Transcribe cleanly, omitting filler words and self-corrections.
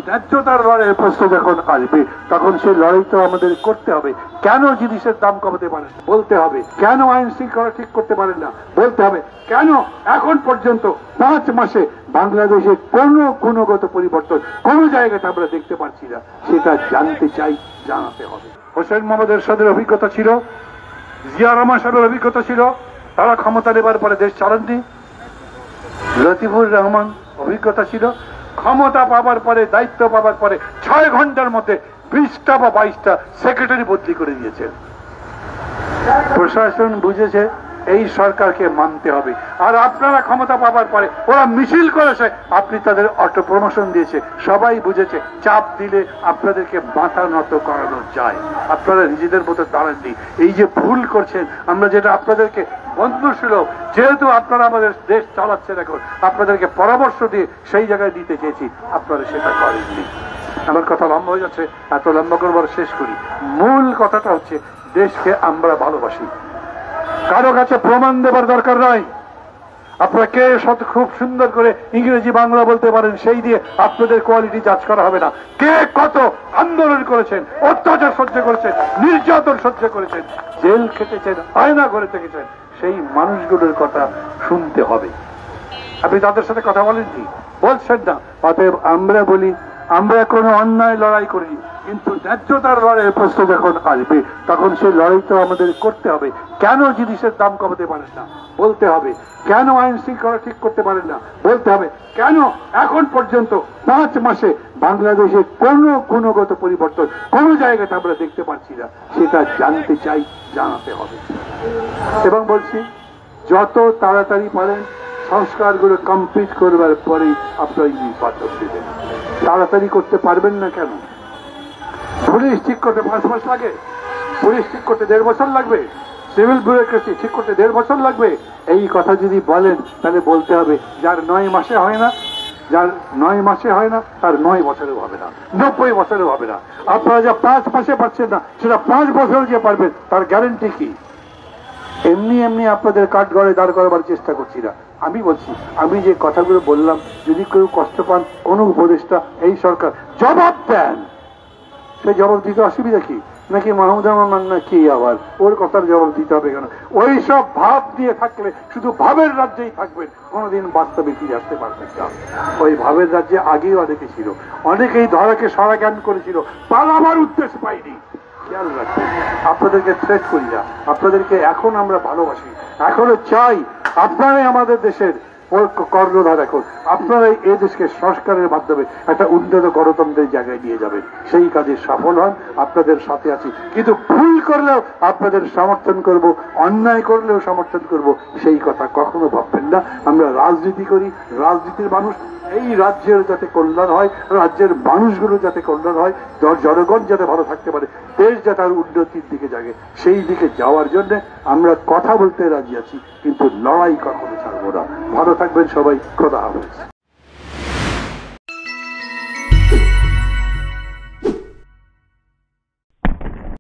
ন্যায্যতার লড়াইয়ের প্রশ্ন যখন আসবে তখন সেই লড়াই তো আমাদের করতে হবে। কেন জিনিসের দাম কমাতে পারেন না বলতে হবে, কেন আইন শৃঙ্খলা ঠিক করতে পারেন না বলতে হবে, কেন এখন পর্যন্ত 5 মাসে বাংলাদেশে কোনো গুণগত পরিবর্তন কোনো জায়গাতে আমরা দেখতে পাচ্ছি না, সেটা জানতে চাই, জানাতে হবে। হোসেন মোহাম্মদ এরশাদের অভিজ্ঞতা ছিল, জিয়া রহমান সাহেবের অভিজ্ঞতা ছিল, তারা ক্ষমতা নেবার পরে দেশ চালাননি। লতিফুর রহমান অভিজ্ঞতা ছিল, ক্ষমতা পাবার পরে, দায়িত্ব পাবার পরে 6 ঘন্টার মধ্যে 20টা বা 22টা সেক্রেটারি বদলি করে দিয়েছেন। প্রশাসন বুঝেছে এই সরকারকে মানতে হবে। আর আপনারা ক্ষমতা পাবার পরে ওরা মিছিল করেছে, আপনি তাদের অটো প্রমোশন দিয়েছে, সবাই বুঝেছে চাপ দিলে আপনাদেরকে মাথা নত করানো যায়। আপনারা নিজেদের মতো দাঁড়াননি, এই যে ভুল করছেন, আমরা যেটা আপনাদেরকে বন্ধুসুলভ, যেহেতু আপনারা আমাদের দেশ চালাচ্ছেন, এখন আপনাদেরকে পরামর্শ দিয়ে সেই জায়গায় দিতে চেয়েছি, আপনারা সেটা করেননি। আমার কথা লম্বা হয়ে যাচ্ছে, এত লম্বা করবার শেষ করি। মূল কথাটা হচ্ছে দেশকে আমরা ভালোবাসি, কারো কাছে প্রমাণ দেবার দরকার নাই। আপনারা কে খুব সুন্দর করে ইংরেজি বাংলা বলতে পারেন, সেই দিয়ে আপনাদের কোয়ালিটি জাজ করা হবে না। কে কত আন্দোলন করেছেন, অত্যাচার সহ্য করেছেন, নির্যাতন সহ্য করেছেন, জেল খেটেছেন, আয়না করে থেকেছেন, সেই মানুষগুলোর কথা শুনতে হবে। আপনি তাদের সাথে কথা বলেন কি? বলছেন না। অতএব আমরা বলি, আমরা কোনো অন্যায় লড়াই করি, কিন্তু ন্যায্যতার লড়াইয়ের প্রশ্ন যখন আসবে তখন সেই লড়াই তো আমাদের করতে হবে। কেন জিনিসের দাম কমাতে পারেন না বলতে হবে, কেন আইন শৃঙ্খলা ঠিক করতে পারেন না বলতে হবে, কেন এখন পর্যন্ত 5 মাসে বাংলাদেশে কোনো গুণগত পরিবর্তন কোনো জায়গাতে আমরা দেখতে পাচ্ছি না, সেটা জানতে চাই, জানাতে হবে। এবং বলছি, যত তাড়াতাড়ি পারেন সংস্কারগুলো কমপ্লিট করবার পরেই আপনারা নির্বাচন দেবেন। তাড়াতাড়ি করতে পারবেন না কেন? পুলিশ ঠিক করতে 5 মাস লাগে, পুলিশ ঠিক করতে 1.5 বছর লাগবে, সিভিল ব্যুরোক্রেসি ঠিক করতে 1.5 বছর লাগবে। এই কথা যদি বলেন তাহলে বলতে হবে যার 9 মাসে হয় না, যার 9 মাসে হয় না তার 9 বছরেও হবে না, 90 বছরেও হবে না। আপনারা যা 5 মাসে পাচ্ছেন না, সেটা 5 বছর যে পারবেন তার গ্যারেন্টি কি? এমনি এমনি আপনাদের কাঠগড়ায় দাঁড় করাবার চেষ্টা করছি না। আমি বলছি, আমি যে কথাগুলো বললাম, যদি কেউ কষ্ট পান, কোনো উপদেষ্টা এই সরকার জবাব দেন, সেই জবাব দিতে অসুবিধা কি? নাকি মাহমুদ রহমান না কি আবার ওর কথার জবাব দিতে হবে কেন? ওই সব ভাব দিয়ে থাকলে শুধু ভাবের রাজ্যেই থাকবেন, কোনোদিন বাস্তবে ফিরে আসতে পারবেন না। ওই ভাবের রাজ্যে আগেই অনেকে ছিল, অনেকেই ধরাকে সরা জ্ঞান করেছিল, পালাবার উদ্দেশ্য পাইনি। খেয়াল রাখবেন, আপনাদেরকে থ্রেট করি না, আপনাদেরকে এখন আমরা ভালোবাসি, এখনো চাই আপনারাই আমাদের দেশের কর্ণধার। এখন আপনারাই এই দেশকে সংস্কারের মাধ্যমে একটা উন্নত গণতন্ত্রের জায়গায় নিয়ে যাবেন, সেই কাজে সফল হন, আপনাদের সাথে আছি। কিন্তু ভুল করলেও আপনাদের সমর্থন করব, অন্যায় করলেও সমর্থন করব, সেই কথা কখনো ভাববেন না। আমরা রাজনীতি করি, রাজনীতির মানুষ, এই রাজ্যের যাতে কল্যাণ হয়, রাজ্যের মানুষগুলো যাতে কল্যাণ হয়, জনগণ যাতে ভালো থাকতে পারে, দেশ যাতে আর উন্নতির দিকে জাগে, সেই দিকে যাওয়ার জন্য আমরা কথা বলতে রাজি আছি, কিন্তু লড়াই কখনো ছাড়বো না। ভালো থাকবেন সবাই, খোদা হাফেজ।